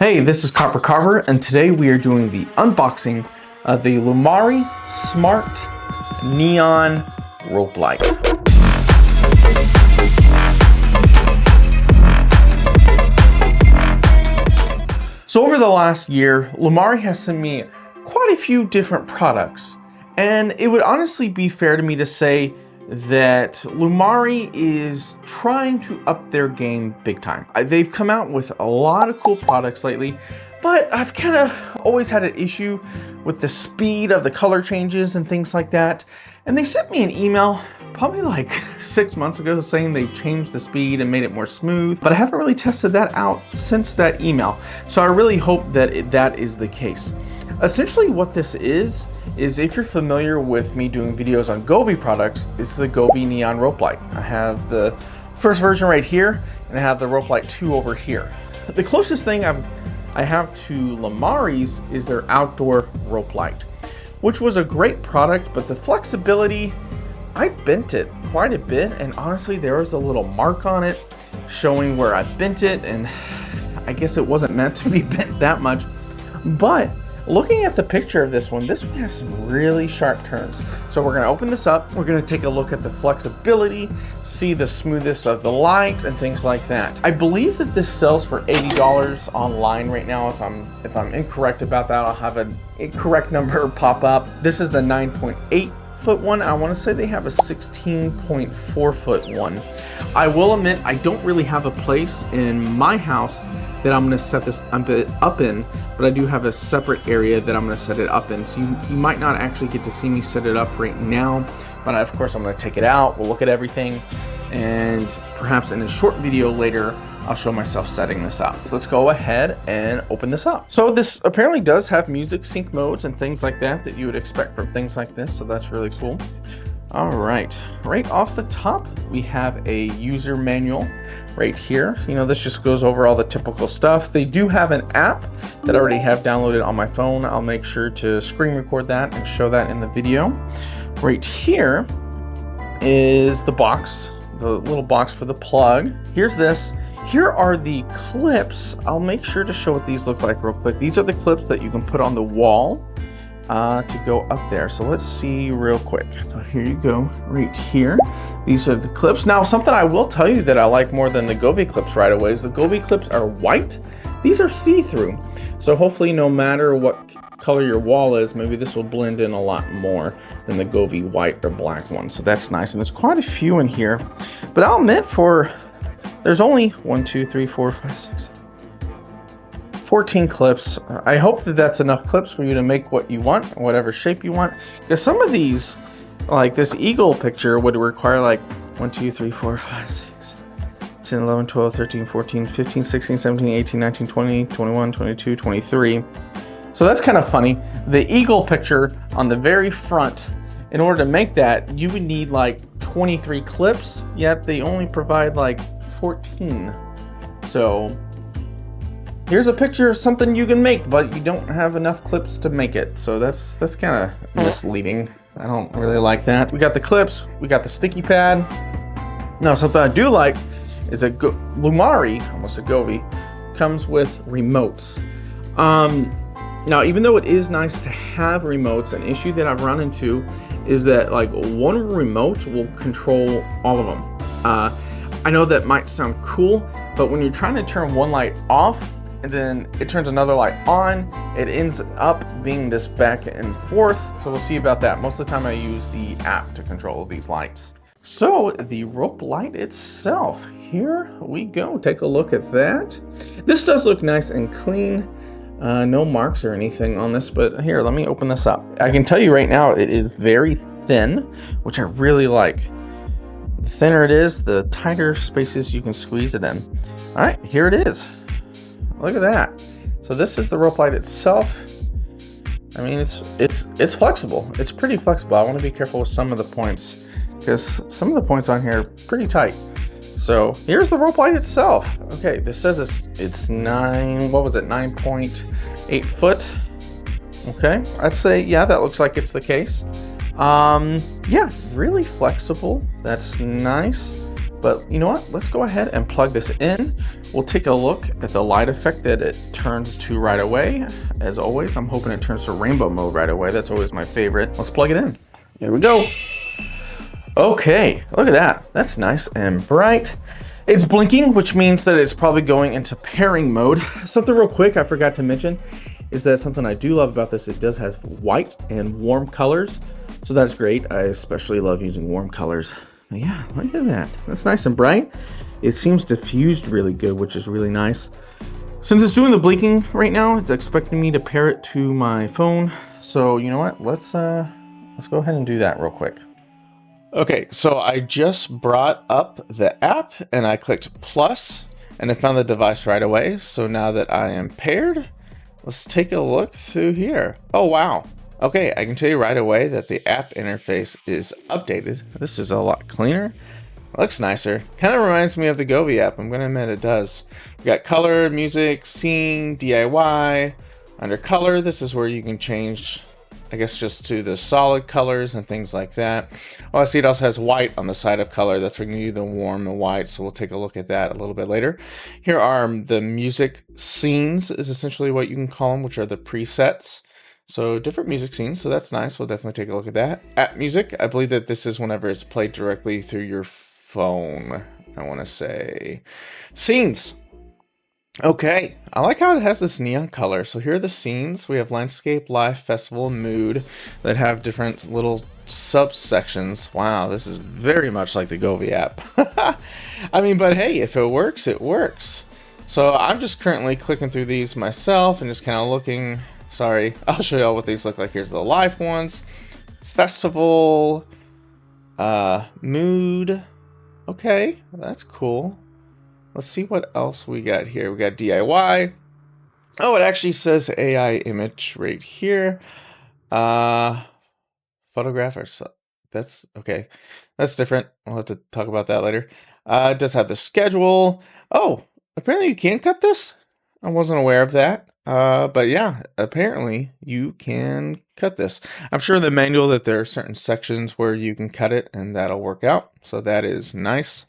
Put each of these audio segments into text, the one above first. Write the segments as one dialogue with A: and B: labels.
A: Hey, this is CopperCarver, and today we are doing the unboxing of the Lumary Smart Neon Rope Light. So over the last year, Lumary has sent me quite a few different products, and it would honestly be fair to me to say that Lumary is trying to up their game big time. They've come out with a lot of cool products lately, but I've kind of always had an issue with the speed of the color changes and things like that. And they sent me an email probably like 6 months ago saying they changed the speed and made it more smooth, but I haven't really tested that out since that email. So I really hope that that is the case. Essentially what this is if you're familiar with me doing videos on theyve products, it's the theyve Neon Rope Light. I have the first version right here, and I have the Rope Light 2 over here. The closest thing I have to Lumary's is their outdoor rope light, which was a great product, but the flexibility, I bent it quite a bit, and honestly there was a little mark on it showing where I bent it, and I guess it wasn't meant to be bent that much. But looking at the picture of this one has some really sharp turns. So we're gonna open this up, we're gonna take a look at the flexibility, see the smoothness of the light and things like that. I believe that this sells for $80 online right now. If I'm incorrect about that, I'll have an incorrect number pop up. This is the 9.8 foot one. I want to say they have a 16.4 foot one. I will admit I don't really have a place in my house that I'm going to set this up in, but I do have a separate area that I'm going to set it up in. So you might not actually get to see me set it up right now, but of course I'm going to take it out, we'll look at everything, and perhaps in a short video later I'll show myself setting this up. So let's go ahead and open this up. So this apparently does have music sync modes and things like that you would expect from things like this, so that's really cool. All right off the top, we have a user manual right here. You know, this just goes over all the typical stuff. They do have an app that I already have downloaded on my phone. I'll make sure to screen record that and show that in the video. Right here is the box, the little box for the plug. Here's this. Here are the clips. I'll make sure to show what these look like real quick. These are the clips that you can put on the wall to go up there. So let's see real quick. So here you go, right here. These are the clips. Now, something I will tell you that I like more than the theyve clips right away is the theyve clips are white. These are see-through. So hopefully no matter what color your wall is, maybe this will blend in a lot more than the theyve white or black one. So that's nice. And there's quite a few in here. But I'll admit there's only 1, 2, 3, 4, 5, 6, 14 clips. I hope that that's enough clips for you to make what you want, whatever shape you want. Because some of these, like this eagle picture, would require like 1, 2, 3, 4, 5, 6, 10, 11, 12, 13, 14, 15, 16, 17, 18, 19, 20, 21, 22, 23. So that's kind of funny. The eagle picture on the very front, in order to make that, you would need like 23 clips, yet they only provide like 14. So here's a picture of something you can make, but you don't have enough clips to make it. So that's kind of misleading. I don't really like that. We got the clips, we got the sticky pad. Now, something I do like is that Lumary, almost a theyve, comes with remotes. Now, even though it is nice to have remotes, an issue that I've run into is that like one remote will control all of them. I know that might sound cool, but when you're trying to turn one light off and then it turns another light on, it ends up being this back and forth. So we'll see about that. Most of the time I use the app to control these lights. So the rope light itself, here we go. Take a look at that. This does look nice and clean. No marks or anything on this, but here, let me open this up. I can tell you right now, it is very thin, which I really like. The thinner it is, the tighter spaces you can squeeze it in. All right, here it is. Look at that. So this is the rope light itself. I mean, it's flexible. It's pretty flexible. I want to be careful with some of the points because some of the points on here are pretty tight. So here's the rope light itself. Okay, this says it's 9.8 foot. Okay, I'd say, yeah, that looks like it's the case. Yeah, really flexible. That's nice. But you know what? Let's go ahead and plug this in. We'll take a look at the light effect that it turns to right away. As always, I'm hoping it turns to rainbow mode right away. That's always my favorite. Let's plug it in. Here we go. Okay, look at that. That's nice and bright. It's blinking, which means that it's probably going into pairing mode. Something real quick I forgot to mention is that something I do love about this, it does have white and warm colors. So that's great. I especially love using warm colors. But yeah, look at that. That's nice and bright. It seems diffused really good, which is really nice. Since it's doing the blinking right now, it's expecting me to pair it to my phone. So you know what? Let's go ahead and do that real quick. Okay, so I just brought up the app and I clicked plus and I found the device right away. So now that I am paired, let's take a look through here. Oh, wow. Okay, I can tell you right away that the app interface is updated. This is a lot cleaner. Looks nicer. Kind of reminds me of the theyve app. I'm gonna admit it does. We got color, music, scene, DIY. Under color, this is where you can change, I guess, just to the solid colors and things like that. Oh, I see it also has white on the side of color. That's where you can do the warm and white. So we'll take a look at that a little bit later. Here are the music scenes is essentially what you can call them, which are the presets. So different music scenes. So that's nice. We'll definitely take a look at that. App music, I believe that this is whenever it's played directly through your phone. I want to say scenes. Okay, I like how it has this neon color. So here are the scenes. We have landscape, life, festival, mood that have different little subsections. Wow, this is very much like the theyve app. I mean, but hey, if it works, it works. So I'm just currently clicking through these myself and just kind of looking. Sorry, I'll show you all what these look like. Here's the live ones. Festival, mood. Okay, that's cool. Let's see what else we got here. We got DIY. Oh, it actually says AI image right here. Photographers. That's okay. That's different. We'll have to talk about that later. It does have the schedule. Oh, apparently you can cut this. I wasn't aware of that. But yeah, apparently you can cut this. I'm sure in the manual that there are certain sections where you can cut it and that'll work out. So that is nice.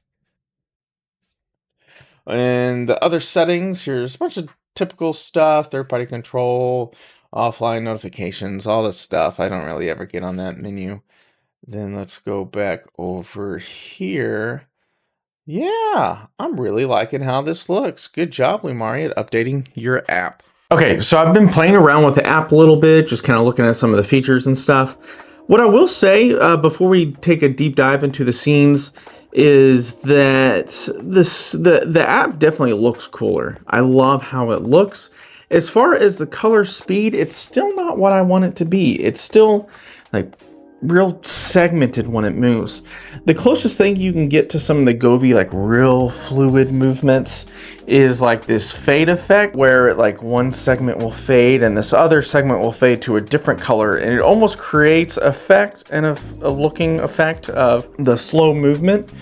A: And the other settings, here's a bunch of typical stuff, third-party control, offline notifications, all this stuff. I don't really ever get on that menu. Then let's go back over here. Yeah, I'm really liking how this looks. Good job, Lumary, at updating your app. Okay, so I've been playing around with the app a little bit, just kind of looking at some of the features and stuff. What I will say before we take a deep dive into the scenes is that the app definitely looks cooler. I love how it looks. As far as the color speed, it's still not what I want it to be. It's still like real segmented when it moves. The closest thing you can get to some of the theyve like real fluid movements is like this fade effect where like one segment will fade and this other segment will fade to a different color, and it almost creates effect and a looking effect of the slow movement.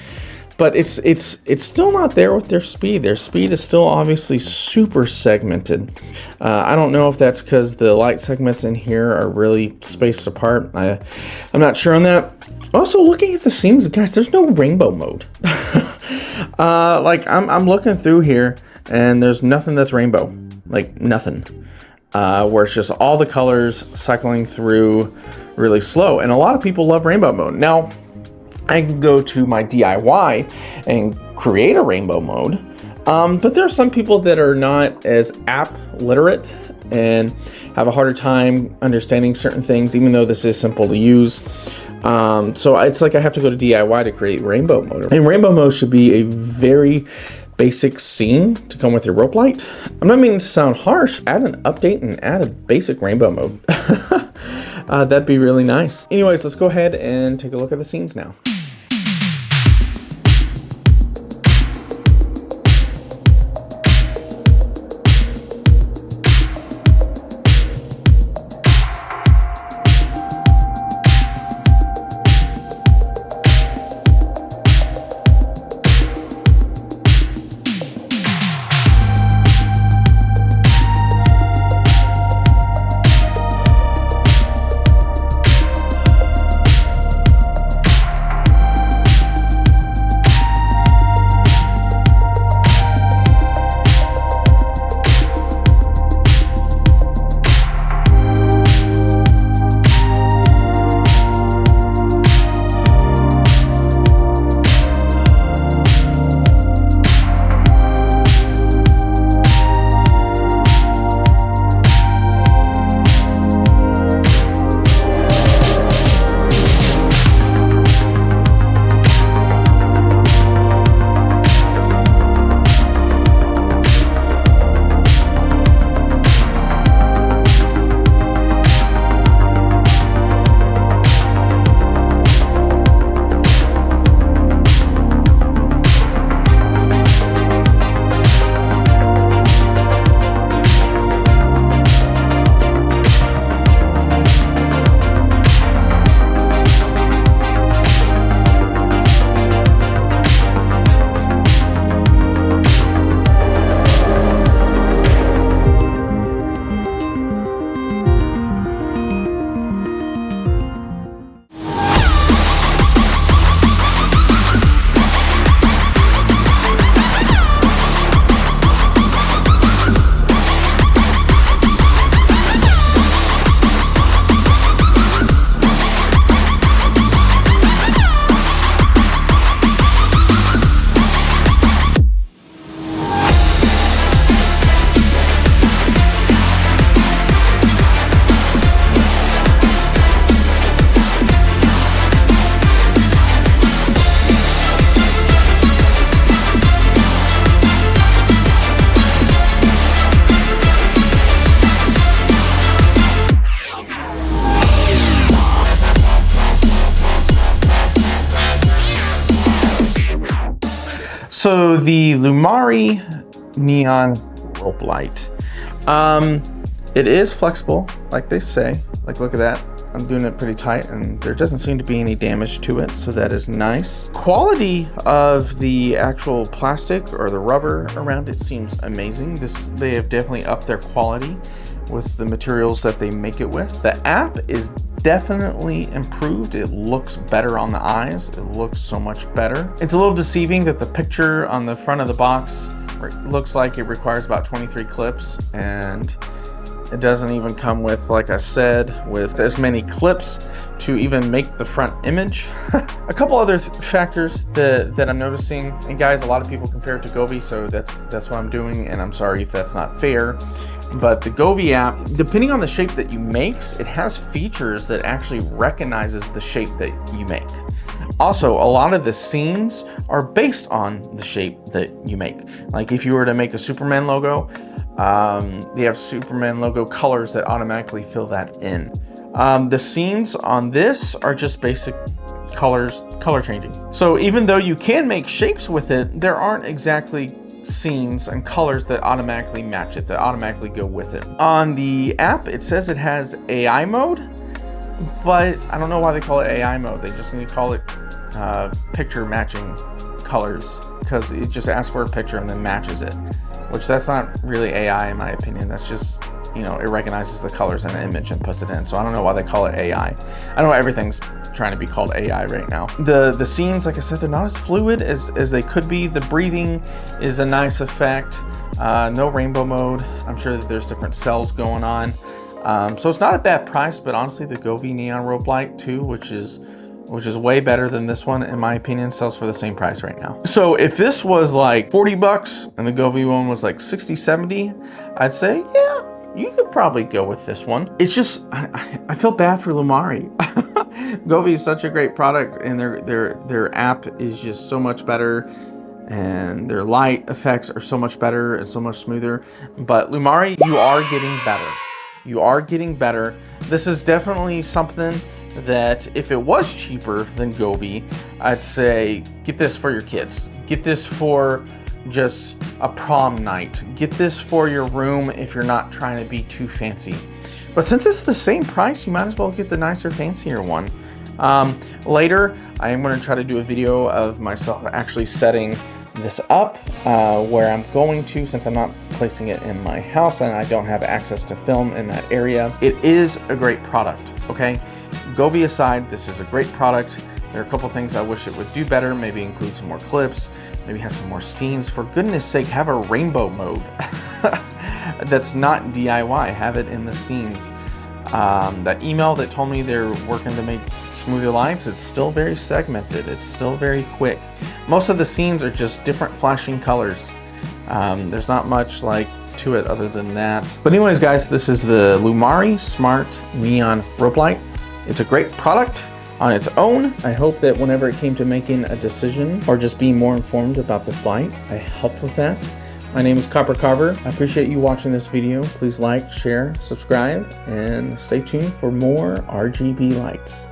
A: But it's still not there with their speed. Their speed is still obviously super segmented. I don't know if that's because the light segments in here are really spaced apart. I'm not sure on that. Also, looking at the scenes, guys, there's no rainbow mode. Like I'm looking through here, and there's nothing that's rainbow. Like nothing. Where it's just all the colors cycling through really slow. And a lot of people love rainbow mode. Now, I can go to my DIY and create a rainbow mode, but there are some people that are not as app literate and have a harder time understanding certain things, even though this is simple to use. So it's like I have to go to DIY to create rainbow mode. And rainbow mode should be a very basic scene to come with your rope light. I'm not meaning to sound harsh. Add an update and add a basic rainbow mode. That'd be really nice. Anyways, let's go ahead and take a look at the scenes now. So the Lumary neon rope light. It is flexible, like they say. Like, look at that. I'm doing it pretty tight and there doesn't seem to be any damage to it, so that is nice. Quality of the actual plastic or the rubber around it seems amazing. They have definitely upped their quality with the materials that they make it with. The app is definitely improved. It looks better on the eyes. It looks so much better. It's a little deceiving that the picture on the front of the box looks like it requires about 23 clips, and it doesn't even come with, like I said, with as many clips to even make the front image. A couple other factors that I'm noticing, and guys, a lot of people compare it to Govee, so that's what I'm doing, and I'm sorry if that's not fair. But the Govee app, depending on the shape that you makes, it has features that actually recognizes the shape that you make. Also, a lot of the scenes are based on the shape that you make. Like if you were to make a Superman logo, they have Superman logo colors that automatically fill that in. The scenes on this are just basic color changing. So even though you can make shapes with it, there aren't exactly scenes and colors that automatically match it, that automatically go with it. On the app, it says it has AI mode, but I don't know why they call it AI mode. They just need to call it picture matching colors, because it just asks for a picture and then matches it, which that's not really AI in my opinion. That's just, you know, it recognizes the colors in the image and puts it in. So I don't know why they call it AI. I know everything's trying to be called AI right now. The scenes, like I said, they're not as fluid as they could be. The breathing is a nice effect. No rainbow mode. I'm sure that there's different cells going on. So it's not a bad price, but honestly, the Govee neon rope light too, which is way better than this one, in my opinion, sells for the same price right now. So if this was like 40 bucks and the Govee one was like 60, 70, I'd say, yeah, you could probably go with this one. It's just, I feel bad for Lumary. Govee is such a great product, and their app is just so much better, and their light effects are so much better and so much smoother. But Lumary, you are getting better. You are getting better. This is definitely something that if it was cheaper than Govee, I'd say get this for your kids. Get this for just a prom night. Get this for your room if you're not trying to be too fancy. But since it's the same price, you might as well get the nicer, fancier one. Later, I am going to try to do a video of myself actually setting this up, where I'm going to, since I'm not placing it in my house and I don't have access to film in that area. It is a great product, okay? Govee aside, this is a great product. There are a couple things I wish it would do better, maybe include some more clips, maybe have some more scenes. For goodness sake, have a rainbow mode. That's not DIY, have it in the scenes. That email that told me they're working to make smoother lights, it's still very segmented, it's still very quick. Most of the scenes are just different flashing colors. There's not much like to it other than that. But anyways guys, this is the Lumary Smart Neon Rope Light. It's a great product on its own. I hope that whenever it came to making a decision or just being more informed about this light, I helped with that. My name is CopperCarver. I appreciate you watching this video. Please like, share, subscribe, and stay tuned for more RGB lights.